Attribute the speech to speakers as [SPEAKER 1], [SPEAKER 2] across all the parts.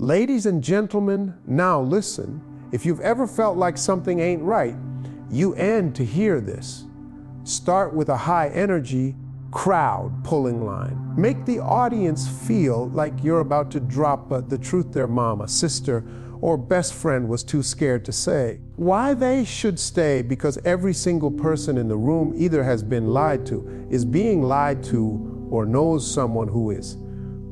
[SPEAKER 1] Ladies and gentlemen, now listen. If you've ever felt like something ain't right, you end to hear this. Start with a high energy, crowd pulling line. Make the audience feel like you're about to drop the truth their mama, sister, or best friend was too scared to say. Why they should stay? Because every single person in the room either has been lied to, is being lied to, or knows someone who is.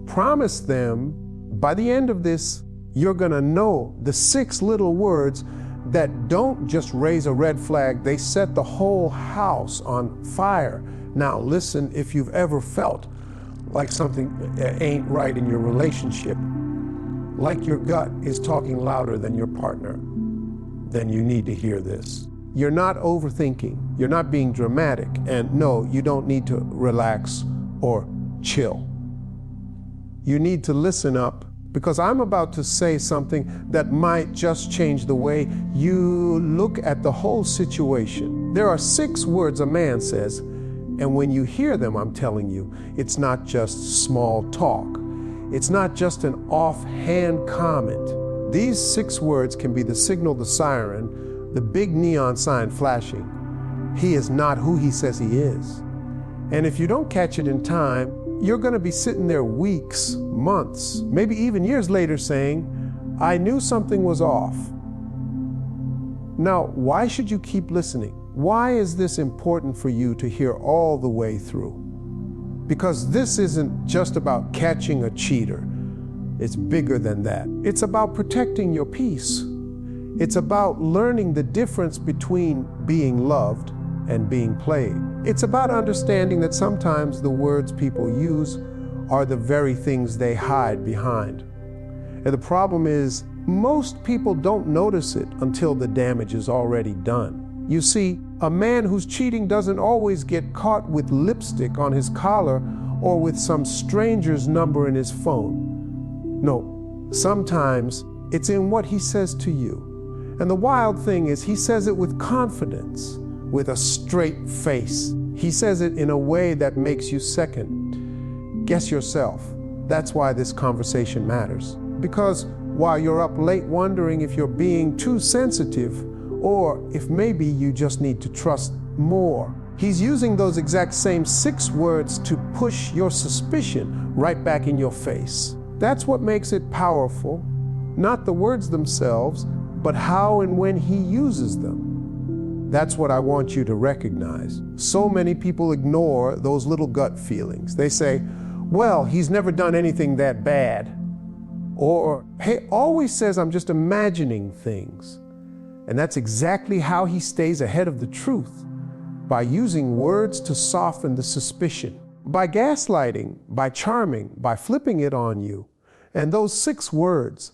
[SPEAKER 1] Promise them by the end of this, you're gonna know the 6 little words that don't just raise a red flag, they set the whole house on fire. Now listen, if you've ever felt like something ain't right in your relationship, like your gut is talking louder than your partner, then you need to hear this. You're not overthinking, you're not being dramatic, and no, you don't need to relax or chill. You need to listen up, because I'm about to say something that might just change the way you look at the whole situation. There are 6 words a man says, and when you hear them, I'm telling you, it's not just small talk. It's not just an offhand comment. These 6 words can be the signal, the siren, the big neon sign flashing. He is not who he says he is. And if you don't catch it in time, you're going to be sitting there weeks, months, maybe even years later saying, I knew something was off. Now, why should you keep listening? Why is this important for you to hear all the way through? Because this isn't just about catching a cheater. It's bigger than that. It's about protecting your peace. It's about learning the difference between being loved and being played. It's about understanding that sometimes the words people use are the very things they hide behind. And the problem is, most people don't notice it until the damage is already done. You see, a man who's cheating doesn't always get caught with lipstick on his collar or with some stranger's number in his phone. No, sometimes it's in what he says to you. And the wild thing is, he says it with confidence, with a straight face. He says it in a way that makes you second guess yourself. That's why this conversation matters. Because while you're up late wondering if you're being too sensitive, or if maybe you just need to trust more, he's using those exact same 6 words to push your suspicion right back in your face. That's what makes it powerful, not the words themselves, but how and when he uses them. That's what I want you to recognize. So many people ignore those little gut feelings. They say, well, he's never done anything that bad. Or, hey, always says I'm just imagining things. And that's exactly how he stays ahead of the truth, by using words to soften the suspicion, by gaslighting, by charming, by flipping it on you. And those 6 words,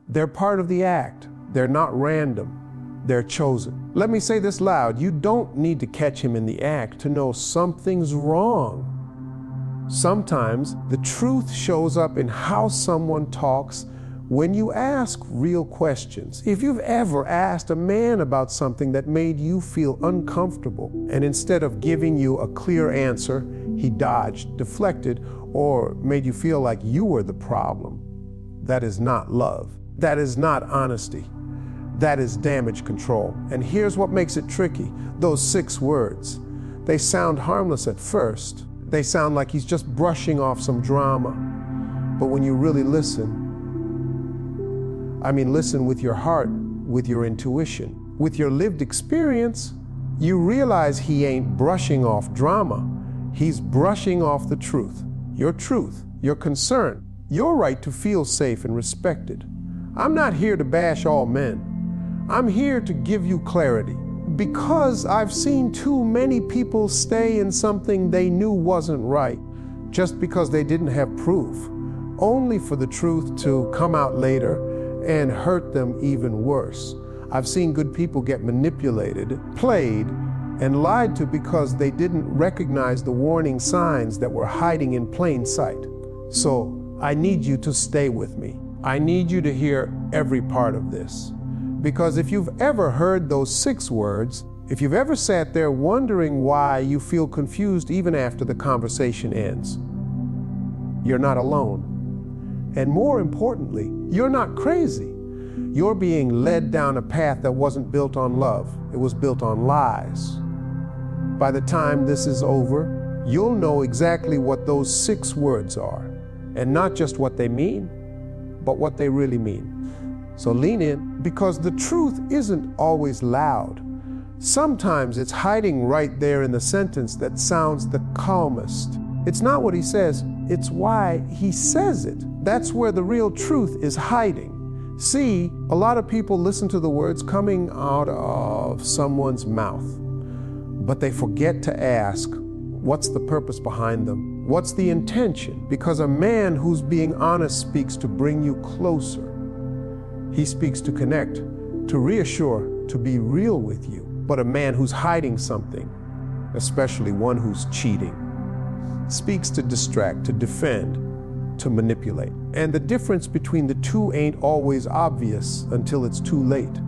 [SPEAKER 1] they're part of the act. They're not random. They're chosen. Let me say this loud. You don't need to catch him in the act to know something's wrong. Sometimes the truth shows up in how someone talks when you ask real questions. If you've ever asked a man about something that made you feel uncomfortable, and instead of giving you a clear answer, he dodged, deflected, or made you feel like you were the problem, that is not love. That is not honesty. That is damage control. And here's what makes it tricky. Those 6 words, they sound harmless at first. They sound like he's just brushing off some drama. But when you really listen, listen with your heart, with your intuition, with your lived experience, you realize he ain't brushing off drama. He's brushing off the truth, your concern, your right to feel safe and respected. I'm not here to bash all men. I'm here to give you clarity, because I've seen too many people stay in something they knew wasn't right just because they didn't have proof, only for the truth to come out later and hurt them even worse. I've seen good people get manipulated, played, and lied to because they didn't recognize the warning signs that were hiding in plain sight. So I need you to stay with me. I need you to hear every part of this. Because if you've ever heard those 6 words, if you've ever sat there wondering why you feel confused even after the conversation ends, you're not alone. And more importantly, you're not crazy. You're being led down a path that wasn't built on love. It was built on lies. By the time this is over, you'll know exactly what those 6 words are, and not just what they mean, but what they really mean. So lean in, because the truth isn't always loud. Sometimes it's hiding right there in the sentence that sounds the calmest. It's not what he says, it's why he says it. That's where the real truth is hiding. See, a lot of people listen to the words coming out of someone's mouth, but they forget to ask, what's the purpose behind them? What's the intention? Because a man who's being honest speaks to bring you closer. He speaks to connect, to reassure, to be real with you. But a man who's hiding something, especially one who's cheating, speaks to distract, to defend, to manipulate. And the difference between the two ain't always obvious until it's too late.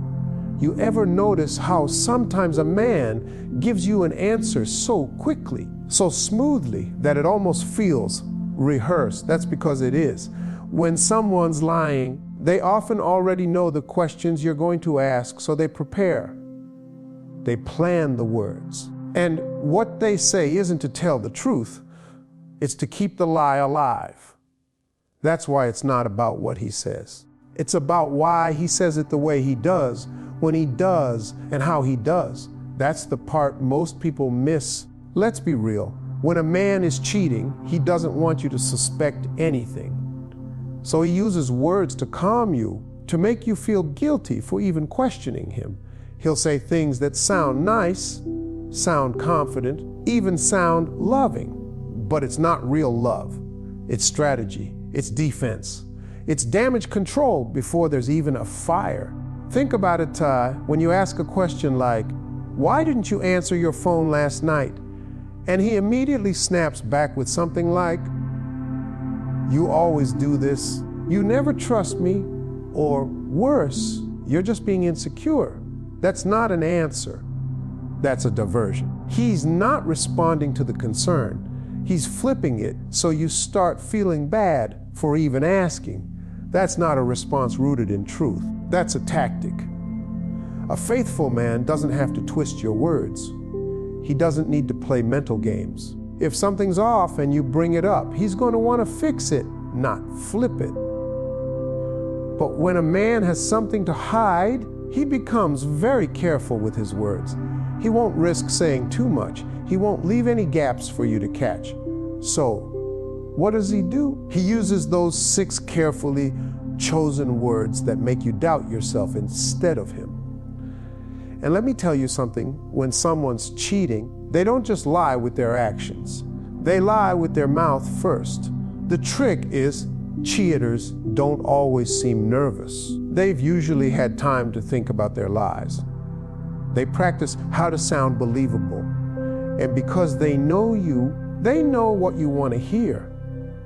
[SPEAKER 1] You ever notice how sometimes a man gives you an answer so quickly, so smoothly, that it almost feels rehearsed? That's because it is. When someone's lying, they often already know the questions you're going to ask, so they prepare. They plan the words. And what they say isn't to tell the truth, it's to keep the lie alive. That's why it's not about what he says. It's about why he says it the way he does, when he does, and how he does. That's the part most people miss. Let's be real. When a man is cheating, he doesn't want you to suspect anything. So he uses words to calm you, to make you feel guilty for even questioning him. He'll say things that sound nice, sound confident, even sound loving. But it's not real love. It's strategy. It's defense. It's damage control before there's even a fire. Think about it, Ty, when you ask a question like, why didn't you answer your phone last night? And he immediately snaps back with something like, you always do this. You never trust me. Or worse, you're just being insecure. That's not an answer. That's a diversion. He's not responding to the concern. He's flipping it so you start feeling bad for even asking. That's not a response rooted in truth. That's a tactic. A faithful man doesn't have to twist your words. He doesn't need to play mental games. If something's off and you bring it up, he's going to want to fix it, not flip it. But when a man has something to hide, he becomes very careful with his words. He won't risk saying too much. He won't leave any gaps for you to catch. So, what does he do? He uses those 6 carefully chosen words that make you doubt yourself instead of him. And let me tell you something, when someone's cheating, they don't just lie with their actions. They lie with their mouth first. The trick is, cheaters don't always seem nervous. They've usually had time to think about their lies. They practice how to sound believable. And because they know you, they know what you want to hear.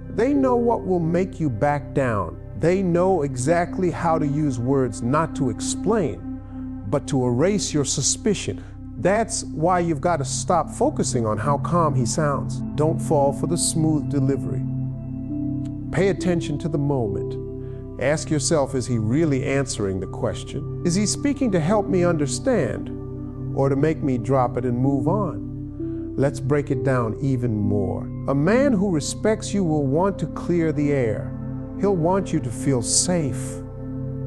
[SPEAKER 1] They know what will make you back down. They know exactly how to use words not to explain, but to erase your suspicion. That's why you've got to stop focusing on how calm he sounds. Don't fall for the smooth delivery. Pay attention to the moment. Ask yourself, is he really answering the question? Is he speaking to help me understand, or to make me drop it and move on? Let's break it down even more. A man who respects you will want to clear the air. He'll want you to feel safe.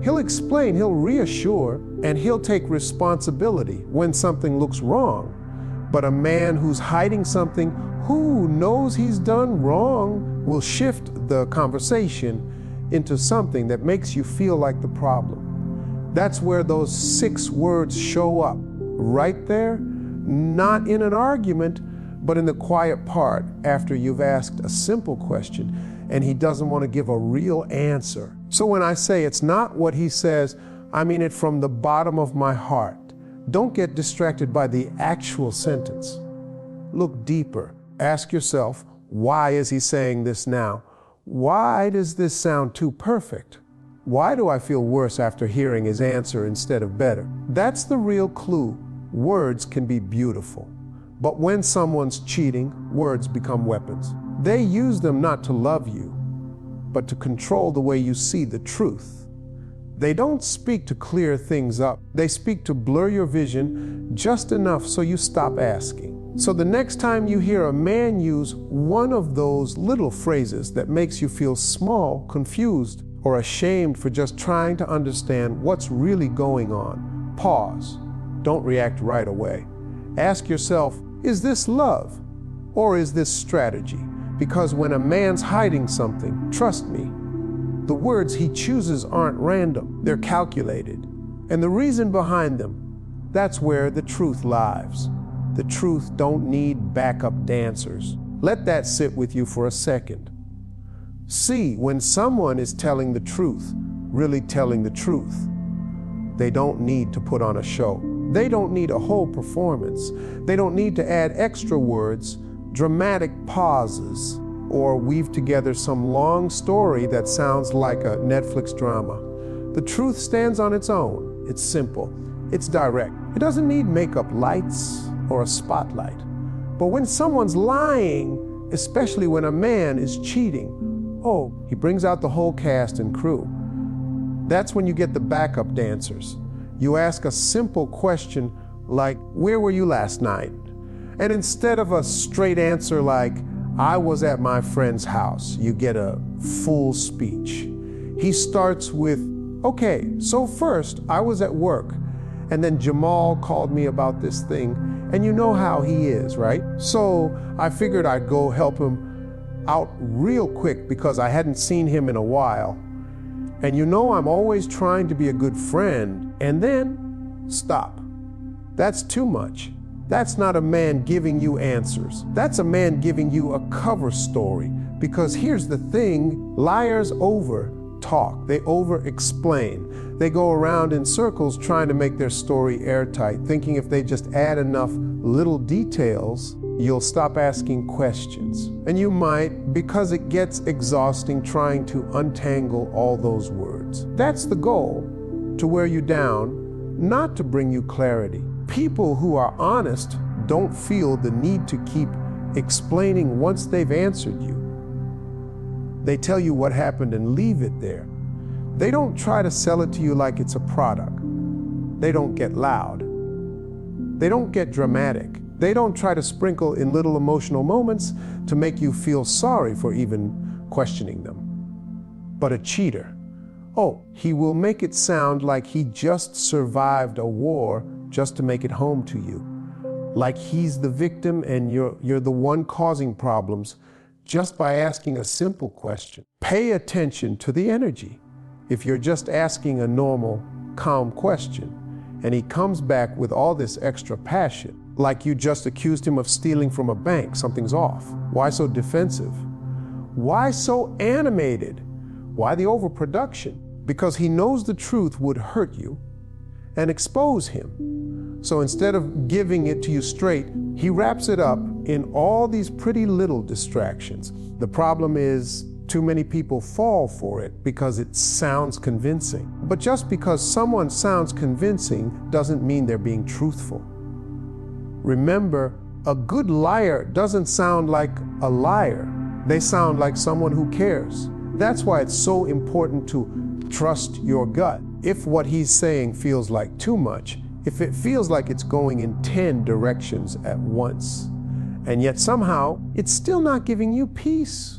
[SPEAKER 1] He'll explain, he'll reassure, and he'll take responsibility when something looks wrong. But a man who's hiding something, who knows he's done wrong, will shift the conversation into something that makes you feel like the problem. That's where those 6 words show up, right there, not in an argument, but in the quiet part after you've asked a simple question and he doesn't want to give a real answer. So when I say it's not what he says, I mean it from the bottom of my heart. Don't get distracted by the actual sentence. Look deeper. Ask yourself, why is he saying this now? Why does this sound too perfect? Why do I feel worse after hearing his answer instead of better? That's the real clue. Words can be beautiful, but when someone's cheating, words become weapons. They use them not to love you, but to control the way you see the truth. They don't speak to clear things up. They speak to blur your vision just enough so you stop asking. So the next time you hear a man use one of those little phrases that makes you feel small, confused, or ashamed for just trying to understand what's really going on, pause. Don't react right away. Ask yourself, is this love or is this strategy? Because when a man's hiding something, trust me, the words he chooses aren't random, they're calculated. And the reason behind them, that's where the truth lies. The truth don't need backup dancers. Let that sit with you for a second. See, when someone is telling the truth, really telling the truth, they don't need to put on a show. They don't need a whole performance. They don't need to add extra words, dramatic pauses, or weave together some long story that sounds like a Netflix drama. The truth stands on its own. It's simple. It's direct. It doesn't need makeup lights or a spotlight. But when someone's lying, especially when a man is cheating, oh, he brings out the whole cast and crew. That's when you get the backup dancers. You ask a simple question like, where were you last night? And instead of a straight answer like, I was at my friend's house, you get a full speech. He starts with, okay, so first I was at work, and then Jamal called me about this thing, and you know how he is, right? So I figured I'd go help him out real quick because I hadn't seen him in a while. And you know I'm always trying to be a good friend, and then stop. That's too much. That's not a man giving you answers. That's a man giving you a cover story. Because here's the thing, liars over talk, they over explain. They go around in circles trying to make their story airtight, thinking if they just add enough little details, you'll stop asking questions. And you might, because it gets exhausting trying to untangle all those words. That's the goal, to wear you down, not to bring you clarity. People who are honest don't feel the need to keep explaining once they've answered you. They tell you what happened and leave it there. They don't try to sell it to you like it's a product. They don't get loud. They don't get dramatic. They don't try to sprinkle in little emotional moments to make you feel sorry for even questioning them. But a cheater, oh, he will make it sound like he just survived a war just to make it home to you. Like he's the victim and you're the one causing problems just by asking a simple question. Pay attention to the energy. If you're just asking a normal, calm question, and he comes back with all this extra passion, like you just accused him of stealing from a bank, something's off. Why so defensive? Why so animated? Why the overproduction? Because he knows the truth would hurt you and expose him. So instead of giving it to you straight, he wraps it up in all these pretty little distractions. The problem is, too many people fall for it because it sounds convincing. But just because someone sounds convincing doesn't mean they're being truthful. Remember, a good liar doesn't sound like a liar. They sound like someone who cares. That's why it's so important to trust your gut. If what he's saying feels like too much, if it feels like it's going in 10 directions at once, and yet somehow it's still not giving you peace,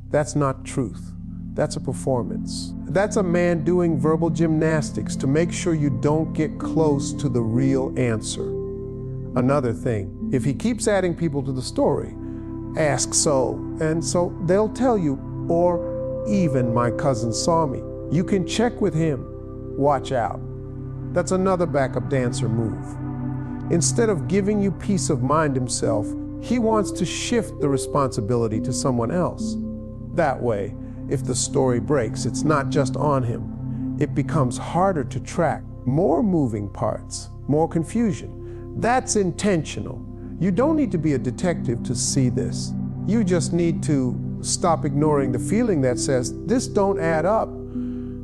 [SPEAKER 1] that's not truth. That's a performance. That's a man doing verbal gymnastics to make sure you don't get close to the real answer. Another thing, if he keeps adding people to the story, ask so, and so they'll tell you, or even my cousin saw me. You can check with him. Watch out. That's another backup dancer move. Instead of giving you peace of mind himself, he wants to shift the responsibility to someone else. That way, if the story breaks, it's not just on him. It becomes harder to track, more moving parts, more confusion. That's intentional. You don't need to be a detective to see this. You just need to stop ignoring the feeling that says, this don't add up.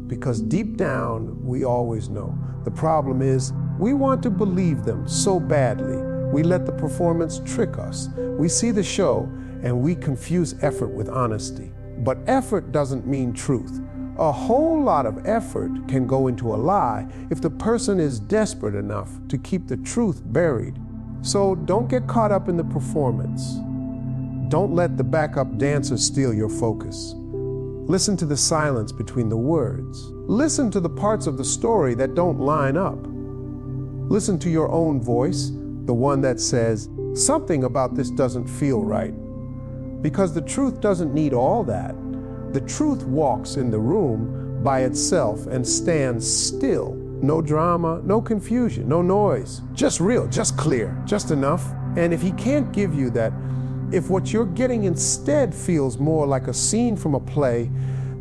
[SPEAKER 1] Because deep down, we always know. The problem is, we want to believe them so badly. We let the performance trick us. We see the show, and we confuse effort with honesty. But effort doesn't mean truth. A whole lot of effort can go into a lie if the person is desperate enough to keep the truth buried. So don't get caught up in the performance. Don't let the backup dancer steal your focus. Listen to the silence between the words. Listen to the parts of the story that don't line up. Listen to your own voice, the one that says, something about this doesn't feel right. Because the truth doesn't need all that. The truth walks in the room by itself and stands still. No drama, no confusion, no noise. Just real, just clear, just enough. And if he can't give you that, if what you're getting instead feels more like a scene from a play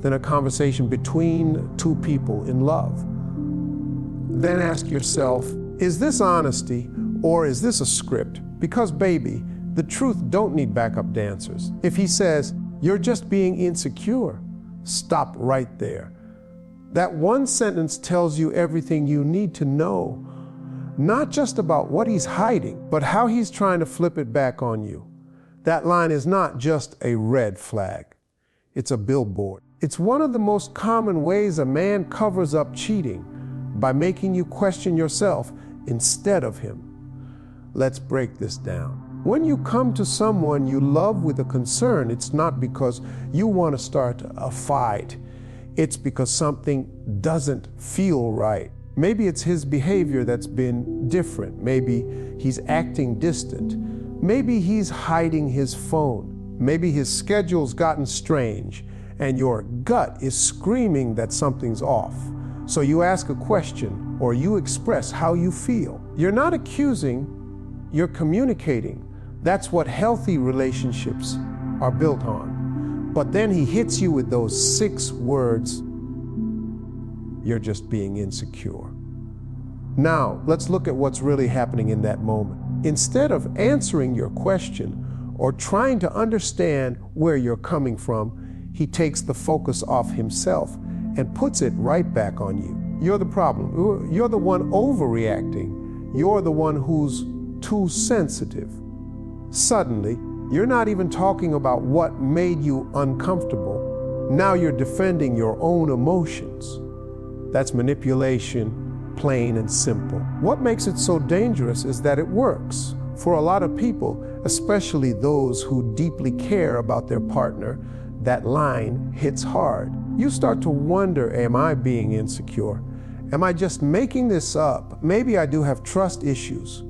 [SPEAKER 1] than a conversation between two people in love, then ask yourself, is this honesty or is this a script? Because baby, the truth don't need backup dancers. If he says, you're just being insecure, stop right there. That one sentence tells you everything you need to know, not just about what he's hiding, but how he's trying to flip it back on you. That line is not just a red flag, it's a billboard. It's one of the most common ways a man covers up cheating, by making you question yourself instead of him. Let's break this down. When you come to someone you love with a concern, it's not because you want to start a fight. It's because something doesn't feel right. Maybe it's his behavior that's been different. Maybe he's acting distant. Maybe he's hiding his phone. Maybe his schedule's gotten strange and your gut is screaming that something's off. So you ask a question or you express how you feel. You're not accusing, you're communicating. That's what healthy relationships are built on. But then he hits you with those 6 words, you're just being insecure. Now, let's look at what's really happening in that moment. Instead of answering your question or trying to understand where you're coming from, he takes the focus off himself and puts it right back on you. You're the problem. You're the one overreacting. You're the one who's too sensitive. Suddenly, you're not even talking about what made you uncomfortable. Now you're defending your own emotions. That's manipulation, plain and simple. What makes it so dangerous is that it works. For a lot of people, especially those who deeply care about their partner, that line hits hard. You start to wonder, am I being insecure? Am I just making this up? Maybe I do have trust issues.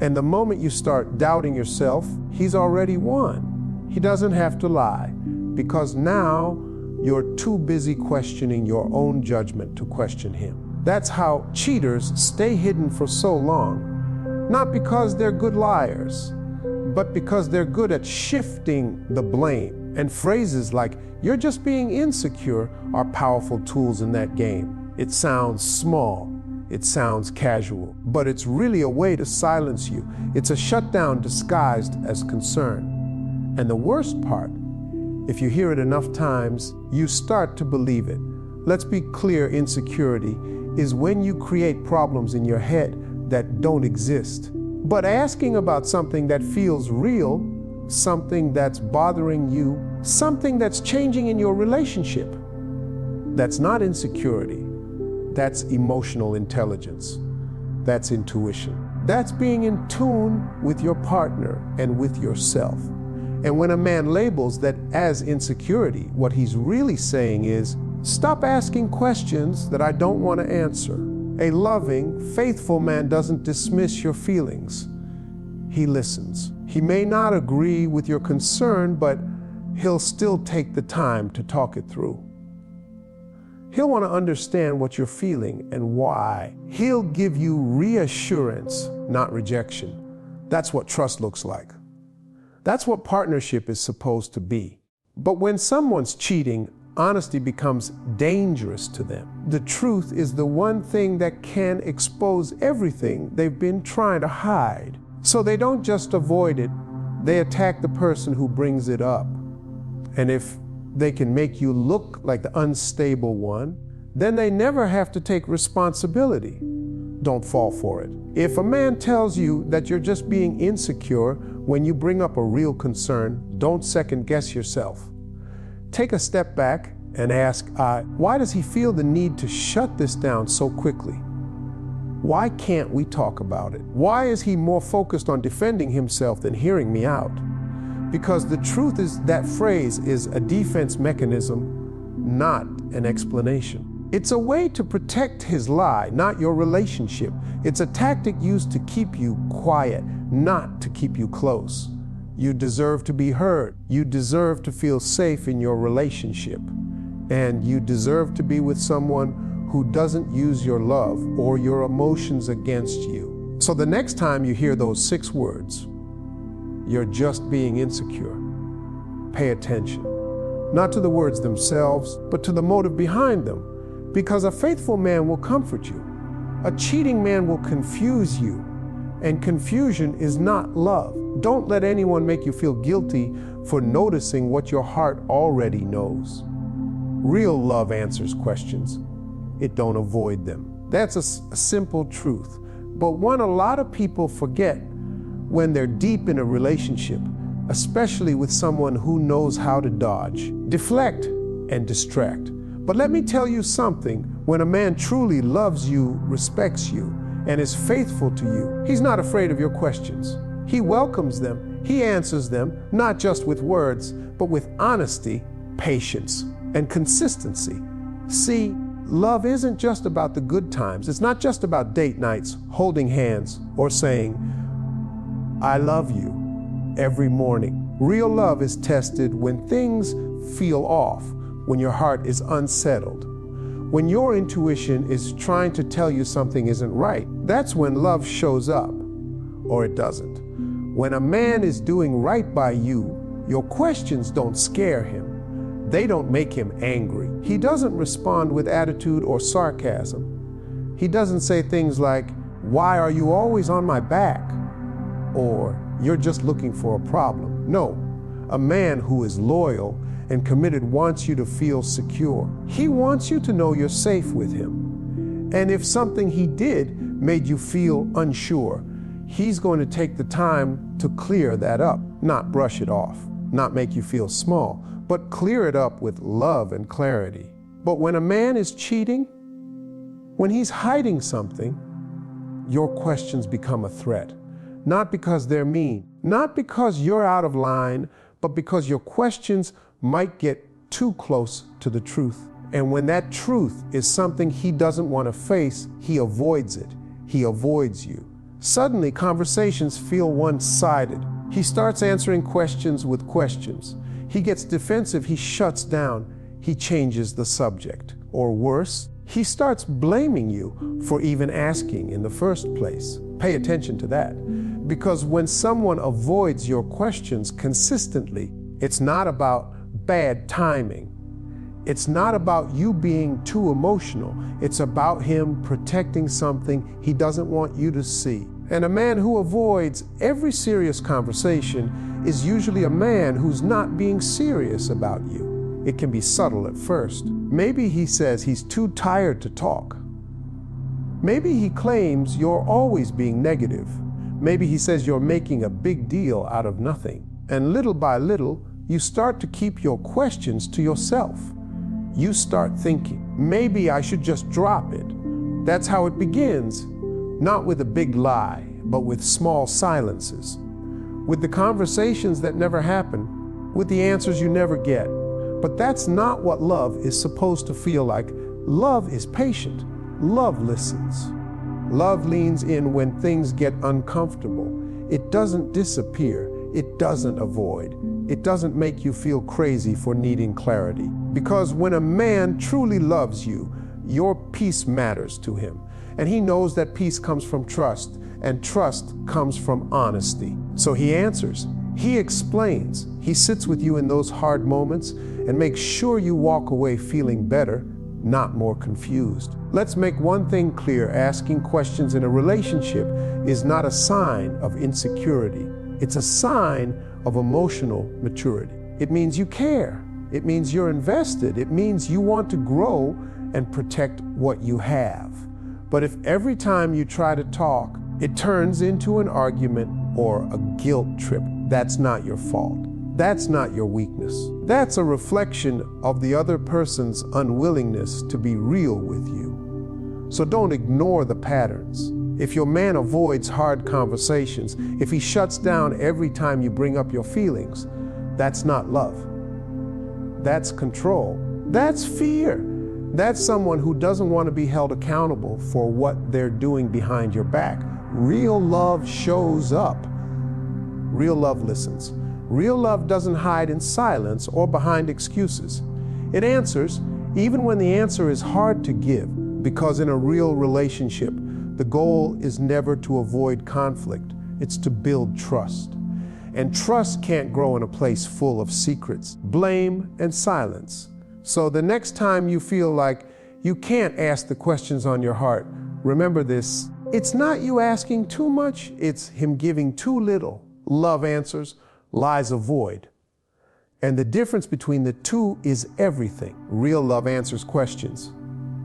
[SPEAKER 1] And the moment you start doubting yourself, he's already won. He doesn't have to lie, because now you're too busy questioning your own judgment to question him. That's how cheaters stay hidden for so long, not because they're good liars, but because they're good at shifting the blame. And phrases like, you're just being insecure, are powerful tools in that game. It sounds small, it sounds casual, but it's really a way to silence you. It's a shutdown disguised as concern. And the worst part, if you hear it enough times, you start to believe it. Let's be clear, insecurity is when you create problems in your head that don't exist. But asking about something that feels real, something that's bothering you, something that's changing in your relationship, that's not insecurity. That's emotional intelligence. That's intuition. That's being in tune with your partner and with yourself. And when a man labels that as insecurity, what he's really saying is, stop asking questions that I don't want to answer. A loving, faithful man doesn't dismiss your feelings. He listens. He may not agree with your concern, but he'll still take the time to talk it through. He'll want to understand what you're feeling and why. He'll give you reassurance, not rejection. That's what trust looks like. That's what partnership is supposed to be. But when someone's cheating, honesty becomes dangerous to them. The truth is the one thing that can expose everything they've been trying to hide. So they don't just avoid it, they attack the person who brings it up. And if they can make you look like the unstable one, then they never have to take responsibility. Don't fall for it. If a man tells you that you're just being insecure when you bring up a real concern, don't second guess yourself. take a step back and ask, why does he feel the need to shut this down so quickly? Why can't we talk about it? Why is he more focused on defending himself than hearing me out? Because the truth is that phrase is a defense mechanism, not an explanation. It's a way to protect his lie, not your relationship. It's a tactic used to keep you quiet, not to keep you close. You deserve to be heard. You deserve to feel safe in your relationship. And you deserve to be with someone who doesn't use your love or your emotions against you. So the next time you hear those 6 words, you're just being insecure, pay attention. Not to the words themselves, but to the motive behind them. Because a faithful man will comfort you. A cheating man will confuse you. And confusion is not love. Don't let anyone make you feel guilty for noticing what your heart already knows. Real love answers questions. It don't avoid them. That's a simple truth, but one a lot of people forget when they're deep in a relationship, especially with someone who knows how to dodge, deflect, and distract. But let me tell you something, when a man truly loves you, respects you, and is faithful to you, he's not afraid of your questions. He welcomes them, he answers them, not just with words, but with honesty, patience, and consistency. See, love isn't just about the good times. It's not just about date nights, holding hands, or saying, I love you, every morning. Real love is tested when things feel off, when your heart is unsettled, when your intuition is trying to tell you something isn't right. That's when love shows up, or it doesn't. When a man is doing right by you, your questions don't scare him. They don't make him angry. He doesn't respond with attitude or sarcasm. He doesn't say things like, why are you always on my back? Or, you're just looking for a problem. No, a man who is loyal and committed wants you to feel secure. He wants you to know you're safe with him. And if something he did made you feel unsure, he's going to take the time to clear that up, not brush it off, not make you feel small, but clear it up with love and clarity. But when a man is cheating, when he's hiding something, your questions become a threat. Not because they're mean, not because you're out of line, but because your questions might get too close to the truth. And when that truth is something he doesn't want to face, he avoids it. He avoids you. Suddenly, conversations feel one-sided. He starts answering questions with questions. He gets defensive, he shuts down, he changes the subject. Or worse, he starts blaming you for even asking in the first place. Pay attention to that. Because when someone avoids your questions consistently, it's not about bad timing. It's not about you being too emotional. It's about him protecting something he doesn't want you to see. And a man who avoids every serious conversation is usually a man who's not being serious about you. It can be subtle at first. Maybe he says he's too tired to talk. Maybe he claims you're always being negative. Maybe he says you're making a big deal out of nothing. And little by little, you start to keep your questions to yourself. You start thinking, maybe I should just drop it. That's how it begins, not with a big lie, but with small silences, with the conversations that never happen, with the answers you never get. But that's not what love is supposed to feel like. Love is patient. Love listens. Love leans in when things get uncomfortable. It doesn't disappear. It doesn't avoid. It doesn't make you feel crazy for needing clarity. Because when a man truly loves you, your peace matters to him. And he knows that peace comes from trust, and trust comes from honesty. So he answers, he explains, he sits with you in those hard moments and makes sure you walk away feeling better, not more confused. Let's make one thing clear, asking questions in a relationship is not a sign of insecurity. It's a sign of emotional maturity. It means you care. It means you're invested. It means you want to grow and protect what you have. But if every time you try to talk, it turns into an argument or a guilt trip, that's not your fault. That's not your weakness. That's a reflection of the other person's unwillingness to be real with you. So don't ignore the patterns. If your man avoids hard conversations, if he shuts down every time you bring up your feelings, that's not love. That's control. That's fear. That's someone who doesn't want to be held accountable for what they're doing behind your back. Real love shows up. Real love listens. Real love doesn't hide in silence or behind excuses. It answers, even when the answer is hard to give, because in a real relationship, the goal is never to avoid conflict. It's to build trust. And trust can't grow in a place full of secrets, blame, and silence. So the next time you feel like you can't ask the questions on your heart, remember this: it's not you asking too much, it's him giving too little. Love answers, lies avoid. And the difference between the two is everything. Real love answers questions.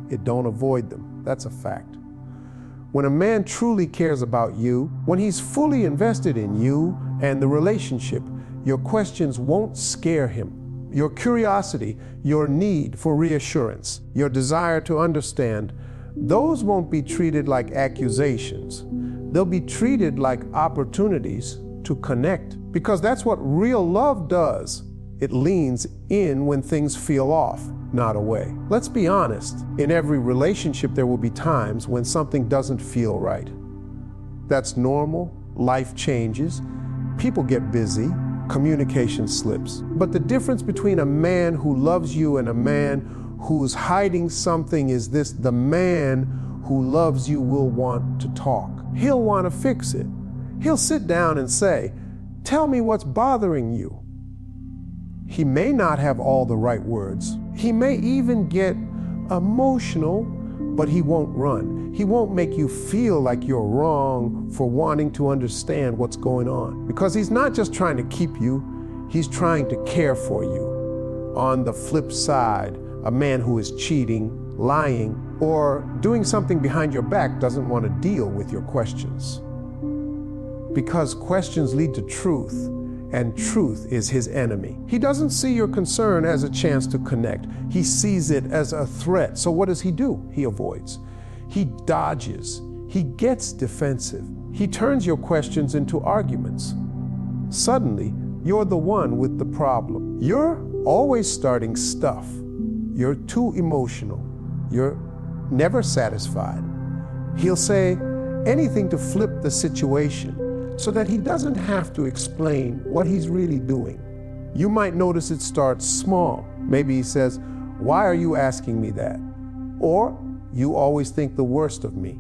[SPEAKER 1] It don't avoid them. That's a fact. When a man truly cares about you, when he's fully invested in you and the relationship, your questions won't scare him. Your curiosity, your need for reassurance, your desire to understand, those won't be treated like accusations. They'll be treated like opportunities to connect, because that's what real love does. It leans in when things feel off, not away. Let's be honest, in every relationship there will be times when something doesn't feel right. That's normal, life changes, people get busy, communication slips. But the difference between a man who loves you and a man who's hiding something is this: the man who loves you will want to talk. He'll want to fix it. He'll sit down and say, "Tell me what's bothering you." He may not have all the right words. He may even get emotional, but he won't run. He won't make you feel like you're wrong for wanting to understand what's going on. Because he's not just trying to keep you, he's trying to care for you. On the flip side, a man who is cheating, lying, or doing something behind your back doesn't want to deal with your questions. Because questions lead to truth, and truth is his enemy. He doesn't see your concern as a chance to connect. He sees it as a threat. So what does he do? He avoids. He dodges. He gets defensive. He turns your questions into arguments. Suddenly, you're the one with the problem. You're always starting stuff. You're too emotional. You're never satisfied. He'll say anything to flip the situation, so that he doesn't have to explain what he's really doing. You might notice it starts small. Maybe he says, "Why are you asking me that?" Or, "You always think the worst of me."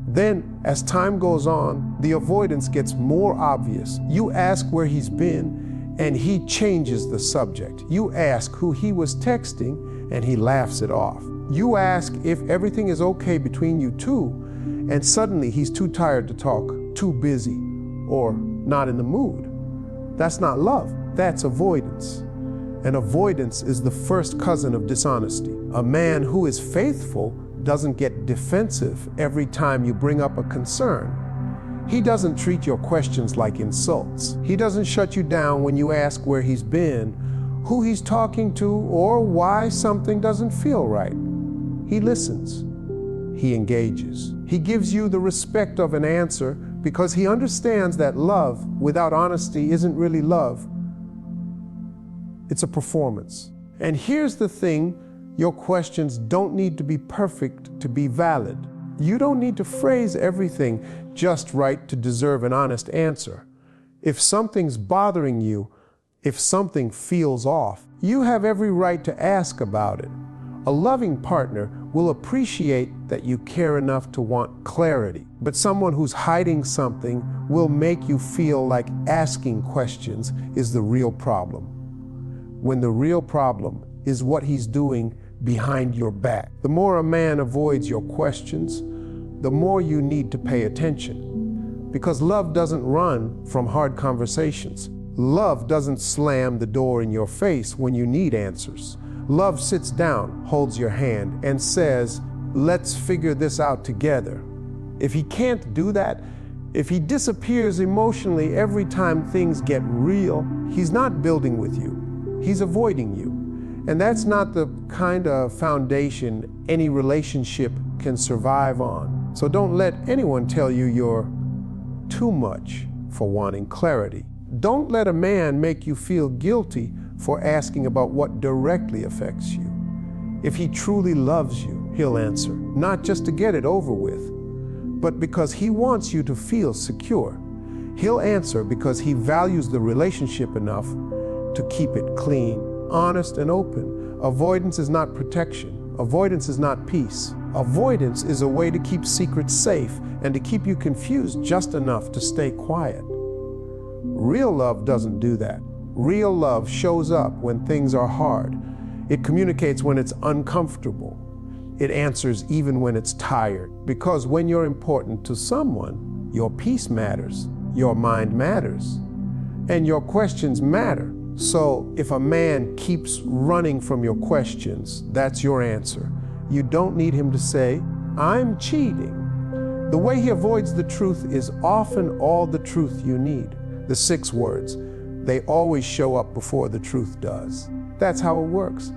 [SPEAKER 1] Then, as time goes on, the avoidance gets more obvious. You ask where he's been, and he changes the subject. You ask who he was texting, and he laughs it off. You ask if everything is okay between you two, and suddenly he's too tired to talk, too busy, or not in the mood. That's not love, that's avoidance. And avoidance is the first cousin of dishonesty. A man who is faithful doesn't get defensive every time you bring up a concern. He doesn't treat your questions like insults. He doesn't shut you down when you ask where he's been, who he's talking to, or why something doesn't feel right. He listens. He engages. He gives you the respect of an answer, because he understands that love without honesty isn't really love. It's a performance. And here's the thing, your questions don't need to be perfect to be valid. You don't need to phrase everything just right to deserve an honest answer. If something's bothering you, if something feels off, you have every right to ask about it. A loving partner will appreciate that you care enough to want clarity, but someone who's hiding something will make you feel like asking questions is the real problem, when the real problem is what he's doing behind your back. The more a man avoids your questions, the more you need to pay attention, because love doesn't run from hard conversations. Love doesn't slam the door in your face when you need answers. Love sits down, holds your hand, and says, "Let's figure this out together." If he can't do that, If he disappears emotionally every time things get real, he's not building with you. He's avoiding you. And that's not the kind of foundation any relationship can survive on. So don't let anyone tell you you're too much for wanting clarity. Don't let a man make you feel guilty for asking about what directly affects you. If he truly loves you, he'll answer, not just to get it over with, but because he wants you to feel secure. He'll answer because he values the relationship enough to keep it clean, honest, and open. Avoidance is not protection. Avoidance is not peace. Avoidance is a way to keep secrets safe and to keep you confused just enough to stay quiet. Real love doesn't do that. Real love shows up when things are hard. It communicates when it's uncomfortable. It answers even when it's tired. Because when you're important to someone, your peace matters, your mind matters, and your questions matter. So if a man keeps running from your questions, that's your answer. You don't need him to say, "I'm cheating." The way he avoids the truth is often all the truth you need. The 6 words, they always show up before the truth does. That's how it works.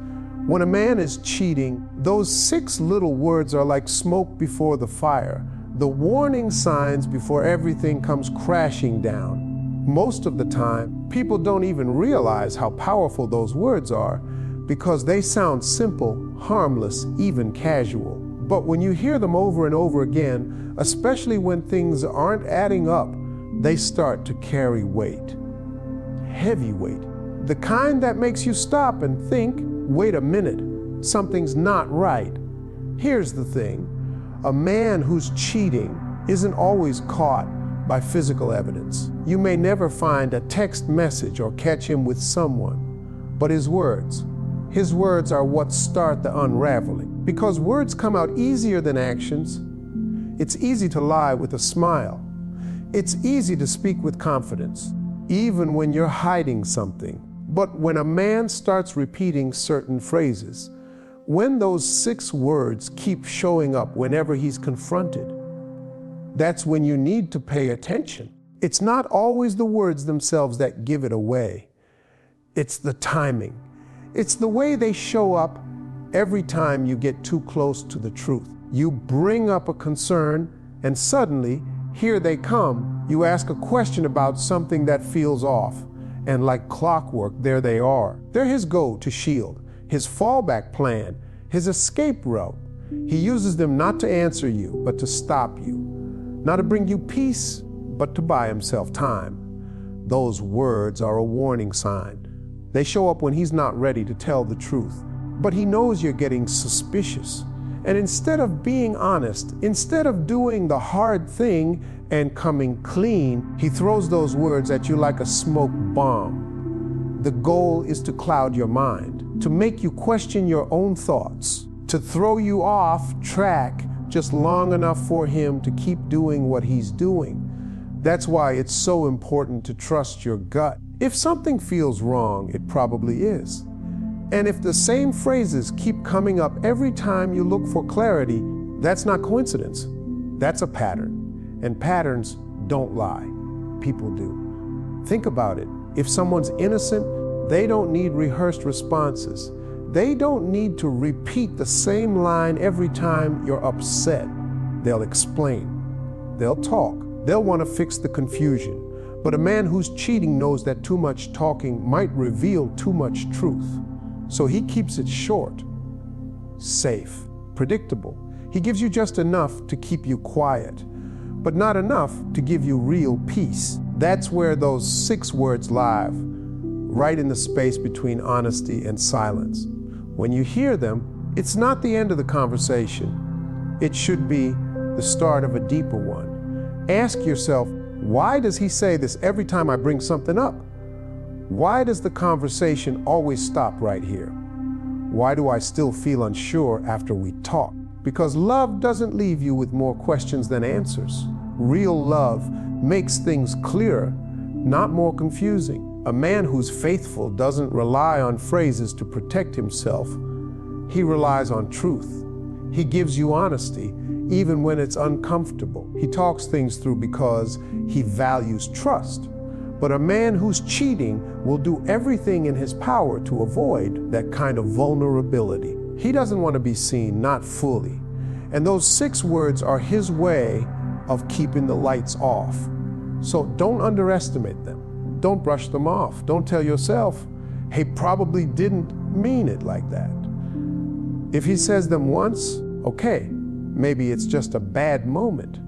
[SPEAKER 1] When a man is cheating, those 6 little words are like smoke before the fire, the warning signs before everything comes crashing down. Most of the time, people don't even realize how powerful those words are because they sound simple, harmless, even casual. But when you hear them over and over again, especially when things aren't adding up, they start to carry weight. Heavy weight. The kind that makes you stop and think, wait a minute, something's not right. Here's the thing, a man who's cheating isn't always caught by physical evidence. You may never find a text message or catch him with someone, but his words are what start the unraveling. Because words come out easier than actions. It's easy to lie with a smile. It's easy to speak with confidence, even when you're hiding something. But when a man starts repeating certain phrases, when those 6 words keep showing up whenever he's confronted, that's when you need to pay attention. It's not always the words themselves that give it away. It's the timing. It's the way they show up every time you get too close to the truth. You bring up a concern, and suddenly, here they come. You ask a question about something that feels off, and like clockwork, there they are. They're his go-to shield, his fallback plan, his escape route. He uses them not to answer you, but to stop you. Not to bring you peace, but to buy himself time. Those words are a warning sign. They show up when he's not ready to tell the truth, but he knows you're getting suspicious. And instead of being honest, instead of doing the hard thing and coming clean, he throws those words at you like a smoke bomb. The goal is to cloud your mind, to make you question your own thoughts, to throw you off track just long enough for him to keep doing what he's doing. That's why it's so important to trust your gut. If something feels wrong, it probably is. And if the same phrases keep coming up every time you look for clarity, that's not coincidence. That's a pattern. And patterns don't lie. People do. Think about it. If someone's innocent, they don't need rehearsed responses. They don't need to repeat the same line every time you're upset. They'll explain. They'll talk. They'll want to fix the confusion. But a man who's cheating knows that too much talking might reveal too much truth. So he keeps it short, safe, predictable. He gives you just enough to keep you quiet, but not enough to give you real peace. That's where those 6 words live, right in the space between honesty and silence. When you hear them, it's not the end of the conversation. It should be the start of a deeper one. Ask yourself, why does he say this every time I bring something up? Why does the conversation always stop right here? Why do I still feel unsure after we talk? Because love doesn't leave you with more questions than answers. Real love makes things clearer, not more confusing. A man who's faithful doesn't rely on phrases to protect himself. He relies on truth. He gives you honesty, even when it's uncomfortable. He talks things through because he values trust. But a man who's cheating will do everything in his power to avoid that kind of vulnerability. He doesn't want to be seen, not fully. And those 6 words are his way of keeping the lights off. So don't underestimate them. Don't brush them off. Don't tell yourself, he probably didn't mean it like that. If he says them once, okay, maybe it's just a bad moment.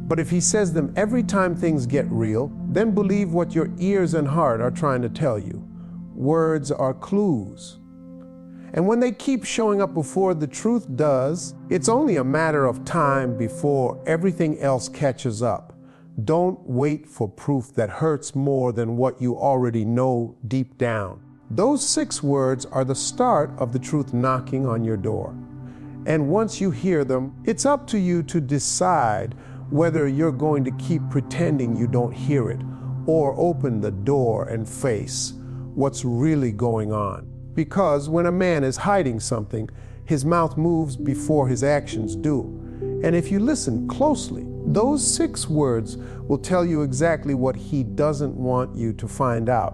[SPEAKER 1] But if he says them every time things get real, then believe what your ears and heart are trying to tell you. Words are clues. And when they keep showing up before the truth does, it's only a matter of time before everything else catches up. Don't wait for proof that hurts more than what you already know deep down. Those 6 words are the start of the truth knocking on your door. And once you hear them, it's up to you to decide whether you're going to keep pretending you don't hear it or open the door and face what's really going on. Because when a man is hiding something, his mouth moves before his actions do. And if you listen closely, those 6 words will tell you exactly what he doesn't want you to find out.